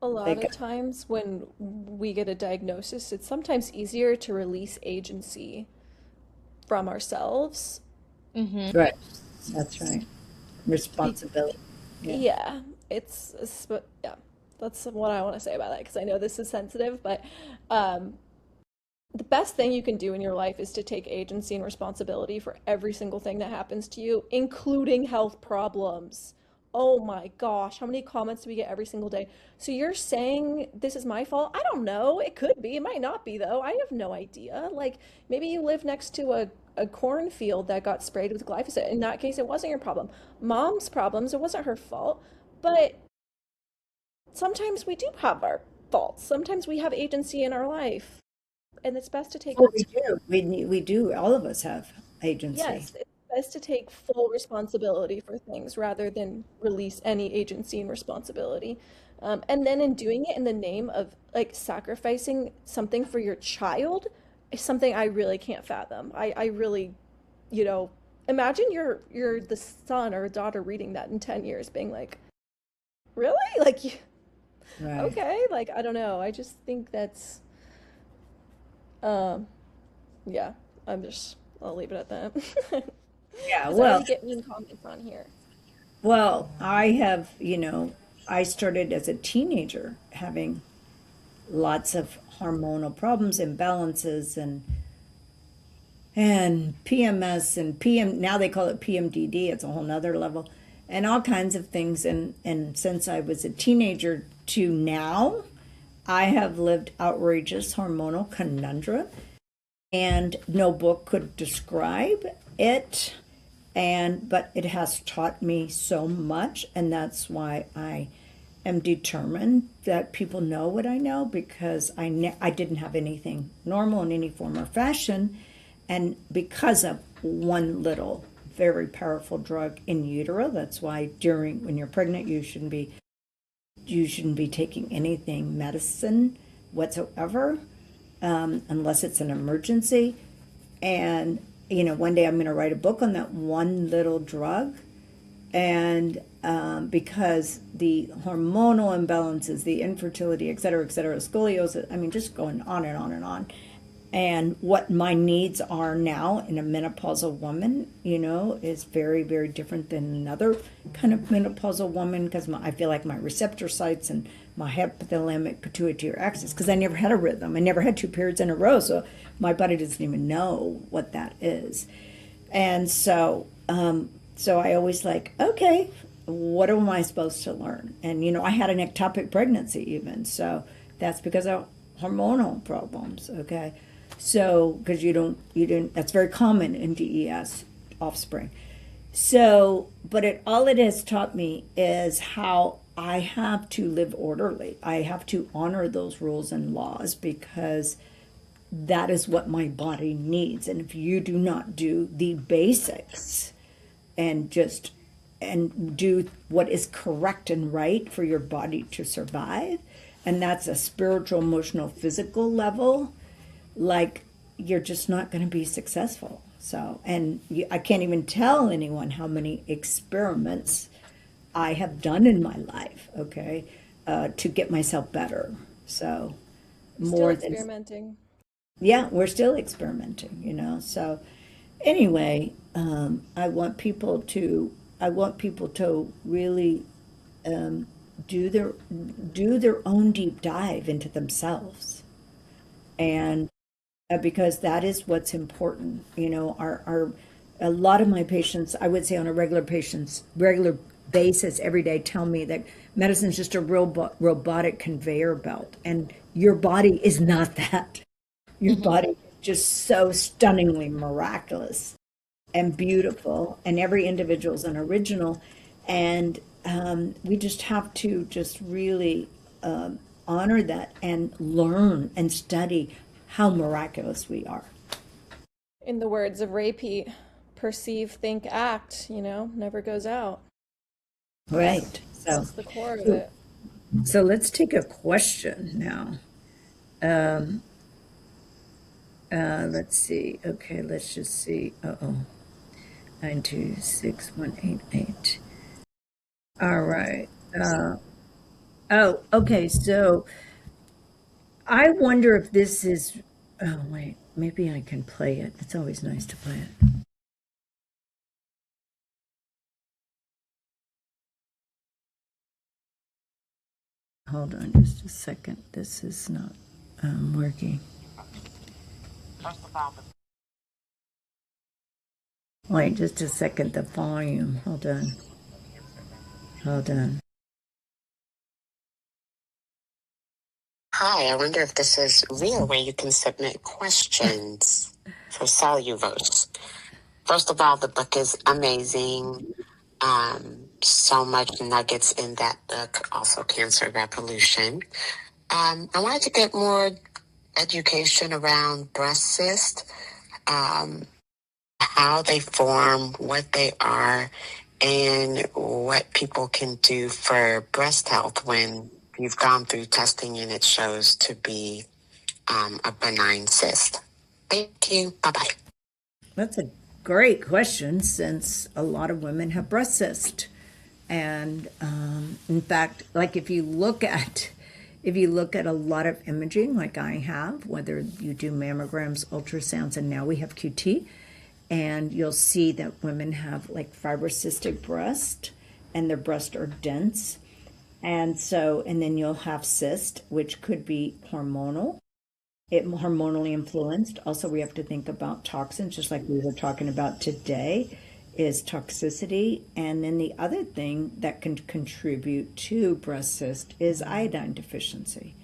a lot like, of times when we get a diagnosis, it's sometimes easier to release agency from ourselves. Mm-hmm. right. That's right. Be- Responsibility. Yeah. yeah, yeah, that's what I want to say about that because I know this is sensitive, but um, the best thing you can do in your life is to take agency and responsibility for every single thing that happens to you, including health problems. Oh my gosh, how many comments do we get every single day? So you're saying this is my fault? I don't know. It could be. It might not be, though. I have no idea. Like, maybe you live next to a cornfield that got sprayed with glyphosate. In that case, it wasn't your problem. Mom's problems, it wasn't her fault. But sometimes we do have our faults. Sometimes we have agency in our life, and it's best to take Well, we do. We do. All of us have agency. yes, it's best to take full responsibility for things rather than release any agency and responsibility. And then in doing it in the name of like sacrificing something for your child is something I really can't fathom. I really, you know, imagine you're the son or daughter reading that in 10 years being like, really? Right. Okay, like I don't know. I just think that's um yeah, I'll leave it at that. Yeah. Because I Well, already get mean comments on here. I have, I started as a teenager having lots of hormonal problems, imbalances, and PMS and PM. Now they call it PMDD. It's a whole nother level, and all kinds of things. And since I was a teenager to now, I have lived outrageous hormonal conundrum, and no book could describe it. But it has taught me so much, and that's why I am determined that people know what I know, because I didn't have anything normal in any form or fashion, and because of one little very powerful drug in utero. That's why during when you're pregnant you shouldn't be taking anything medicine whatsoever, unless it's an emergency. And one day I'm going to write a book on that one little drug. And because the hormonal imbalances, the infertility, et cetera, scoliosis, I mean, just going on and on and on. And what my needs are now in a menopausal woman, is very, very different than another kind of menopausal woman, because I feel like my receptor sites and my hypothalamic pituitary axis, because I never had a rhythm. I never had 2 periods in a row, so my body doesn't even know what that is. And so I always like, okay, what am I supposed to learn? And I had an ectopic pregnancy even, so that's because of hormonal problems. Okay, so because you didn't, that's very common in DES offspring. So, but all it has taught me is how I have to live orderly. I have to honor those rules and laws, because that is what my body needs. And if you do not do the basics and just and do what is correct and right for your body to survive, and that's a spiritual, emotional, physical level, like, you're just not going to be successful. So, and I can't even tell anyone how many experiments I have done in my life, okay, to get myself better. So, Still more than, experimenting. yeah, we're still experimenting, So, anyway, I want people to really do their own deep dive into themselves, and because that is what's important. Our a lot of my patients, I would say on a regular basis every day, tell me that medicine is just a robotic conveyor belt, and your body is not that. Your Mm-hmm. body is just so stunningly miraculous and beautiful, and every individual is an original. And we just have to just really honor that and learn and study how miraculous we are. In the words of Ray Pete, perceive, think, act, never goes out. Right. That's the core of So, it. let's take a question now. Let's see. Okay, let's just see. Uh-oh. 926,188. All right. Oh, okay. So I wonder if this is, oh, wait, maybe I can play it. It's always nice to play it. Hold on just a second. This is not working. Wait just a second. The volume. Hold on. Hold on. Hi, I wonder if this is real where you can submit questions for Cellulose. First of all, the book is amazing. So much nuggets in that book, also Cancer Revolution. I wanted to get more education around breast cysts, how they form, what they are, and what people can do for breast health when you've gone through testing and it shows to be a benign cyst. Thank you. Bye-bye. That's a great question since a lot of women have breast cysts. And in fact, like if you look at a lot of imaging like I have, whether you do mammograms, ultrasounds, and now we have QT, and you'll see that women have like fibrocystic breast and their breasts are dense. And so, and then you'll have cyst, which could be hormonally influenced. Also, we have to think about toxins, just like we were talking about today, is toxicity. And then the other thing that can contribute to breast cyst is iodine deficiency.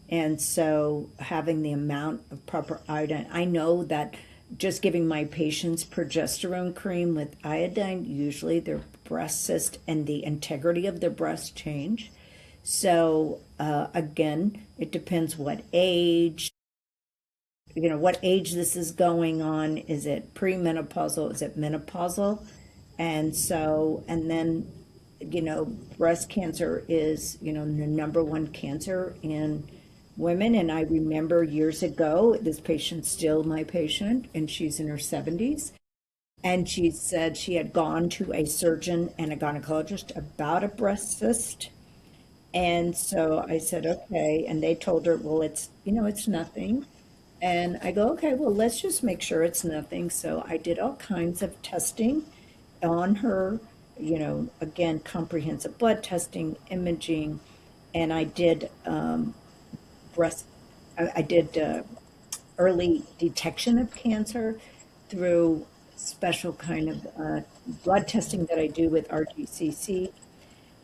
And so having the amount of proper iodine, I know that just giving my patients progesterone cream with iodine, usually their breast cyst and the integrity of their breast change. So again, it depends what age, what age this is going on. Is it premenopausal? Is it menopausal? And so, and then, breast cancer is, the number one cancer in women. And I remember years ago, this patient's still my patient, and she's in her 70s. And she said she had gone to a surgeon and a gynecologist about a breast cyst. And so I said, okay. And they told her, well, it's nothing. And I go, okay, well, let's just make sure it's nothing. So I did all kinds of testing on her, again, comprehensive blood testing, imaging, and I did breast, I did early detection of cancer through special kind of blood testing that I do with RGCC.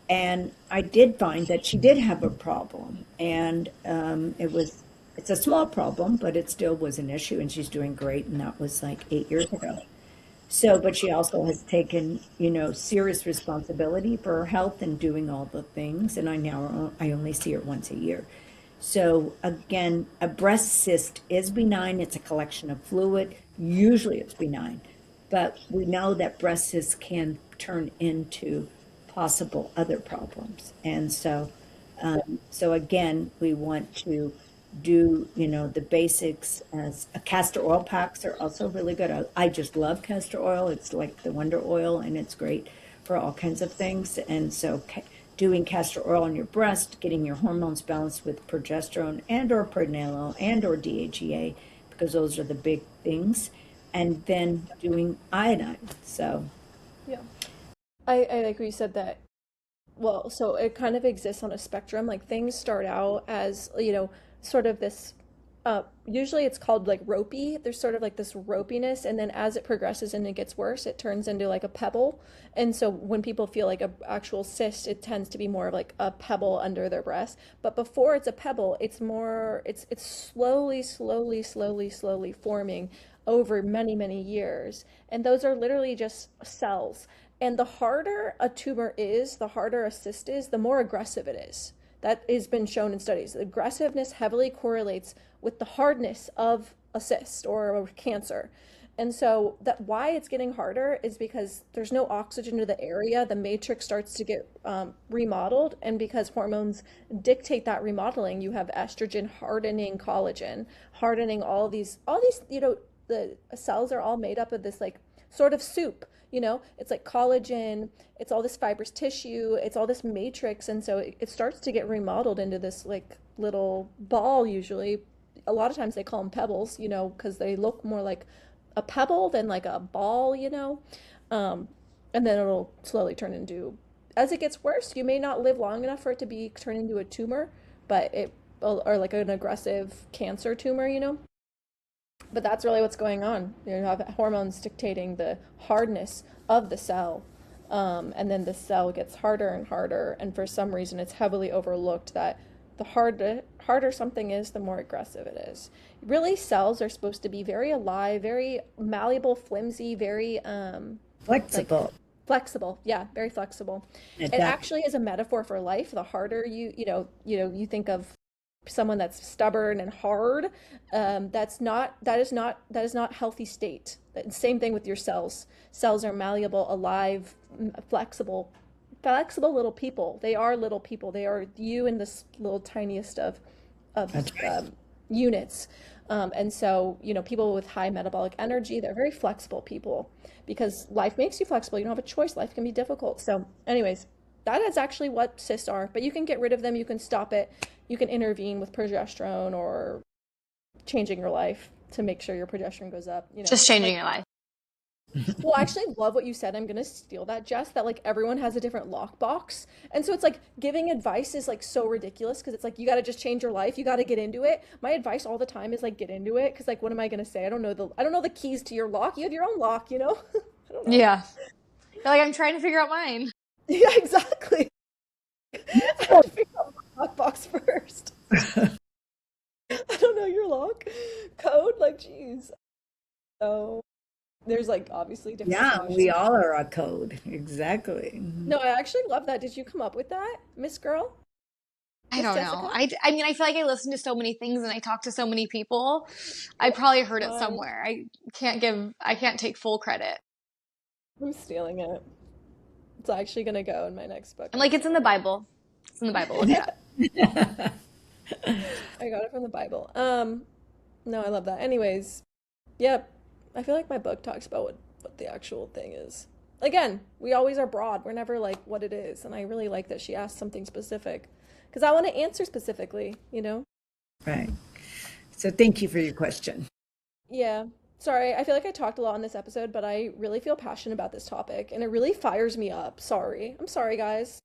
And I did find that she did have a problem, and it's a small problem, but it still was an issue, and she's doing great, and that was like 8 years ago. So, but she also has taken, serious responsibility for her health and doing all the things, and I only see her once a year. So again, a breast cyst is benign. It's a collection of fluid. Usually it's benign, but we know that breast cysts can turn into possible other problems. And so, so again, we want to do, the basics as castor oil packs are also really good. I just love castor oil. It's like the wonder oil and it's great for all kinds of things. And so doing castor oil on your breast, getting your hormones balanced with progesterone and or pregnenolone and or DHEA, because those are the big things. And then doing iodine. So Yeah. I like you said that. Well, so it kind of exists on a spectrum. Like things start out as, sort of this, usually it's called like ropey. There's sort of like this ropiness, and then as it progresses and it gets worse, it turns into like a pebble. And so when people feel like a actual cyst, it tends to be more of like a pebble under their breast. But before it's a pebble, it's slowly forming over many, many years. And those are literally just cells. And the harder a tumor is, the harder a cyst is, the more aggressive it is. That has been shown in studies. Aggressiveness heavily correlates with the hardness of a cyst or a cancer. And so that why it's getting harder is because there's no oxygen to the area. The matrix starts to get remodeled, and because hormones dictate that remodeling, you have estrogen hardening collagen, hardening all these. The cells are all made up of this like sort of soup. It's like collagen, it's all this fibrous tissue, it's all this matrix, and so it starts to get remodeled into this like little ball. Usually, a lot of times they call them pebbles, because they look more like a pebble than like a ball. Um, and then it'll slowly turn into, as it gets worse, you may not live long enough for it to be turned into a tumor, but or like an aggressive cancer tumor. But that's really what's going on. You have hormones dictating the hardness of the cell. And then the cell gets harder and harder. And for some reason, it's heavily overlooked that the harder something is, the more aggressive it is. Really, cells are supposed to be very alive, very malleable, flimsy, very Flexible. like flexible. Yeah, very flexible. It actually is a metaphor for life. The harder you think of someone that's stubborn and hard, that is not healthy state. Same thing with your cells. Cells are malleable, alive, flexible little people. They are little people. They are you in this little tiniest of units. And so, people with high metabolic energy, they're very flexible people because life makes you flexible. You don't have a choice. Life can be difficult. So anyways, that is actually what cysts are, but you can get rid of them. You can stop it. You can intervene with progesterone or changing your life to make sure your progesterone goes up. Just changing your life. Well, I actually love what you said. I'm gonna steal that, Jess, that like everyone has a different lockbox. And so it's like giving advice is like so ridiculous because it's like you gotta just change your life. You gotta get into it. My advice all the time is like get into it because like what am I gonna say? I don't know the keys to your lock. You have your own lock, I don't know. Yeah. You're like, I'm trying to figure out mine. Yeah, exactly. I have to figure out my lockbox first. I don't know your lock code, like geez. So there's like obviously different Yeah, options. we all are a code. Exactly. No, I actually love that. Did you come up with that, Miss Girl? I Miss don't Jessica? know. I mean, I feel like I listen to so many things and I talk to so many people. I probably heard it Fine. somewhere. I can't take full credit. I'm stealing it. It's actually gonna go in my next book. I'm like, it's in the Bible. It's in the Bible. Look it up. I got it from the Bible. No, I love that. Anyways, yep. I feel like my book talks about what the actual thing is. Again, we always are broad. We're never like what it is. And I really like that she asked something specific because I want to answer specifically, Right. So thank you for your question. Yeah. Sorry, I feel like I talked a lot on this episode, but I really feel passionate about this topic and it really fires me up. Sorry. I'm sorry, guys.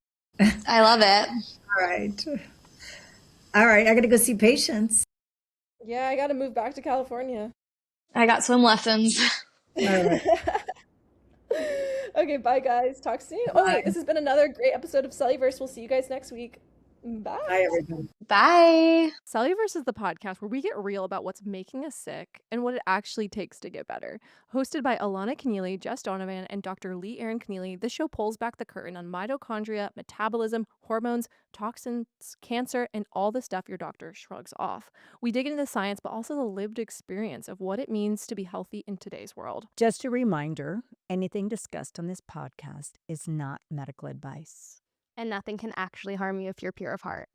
I love it. All right. All right. I got to go see patients. Yeah, I got to move back to California. I got swim lessons. All right. Okay, bye guys. Talk soon. Oh wait, this has been another great episode of Celluverse. We'll see you guys next week. Bye. Bye, everyone. Bye. Celluverse is the podcast where we get real about what's making us sick and what it actually takes to get better. Hosted by Alana Keneally, Jess Donovan, and Dr. Lee Aaron Keneally, this show pulls back the curtain on mitochondria, metabolism, hormones, toxins, cancer, and all the stuff your doctor shrugs off. We dig into the science, but also the lived experience of what it means to be healthy in today's world. Just a reminder, anything discussed on this podcast is not medical advice. And nothing can actually harm you if you're pure of heart.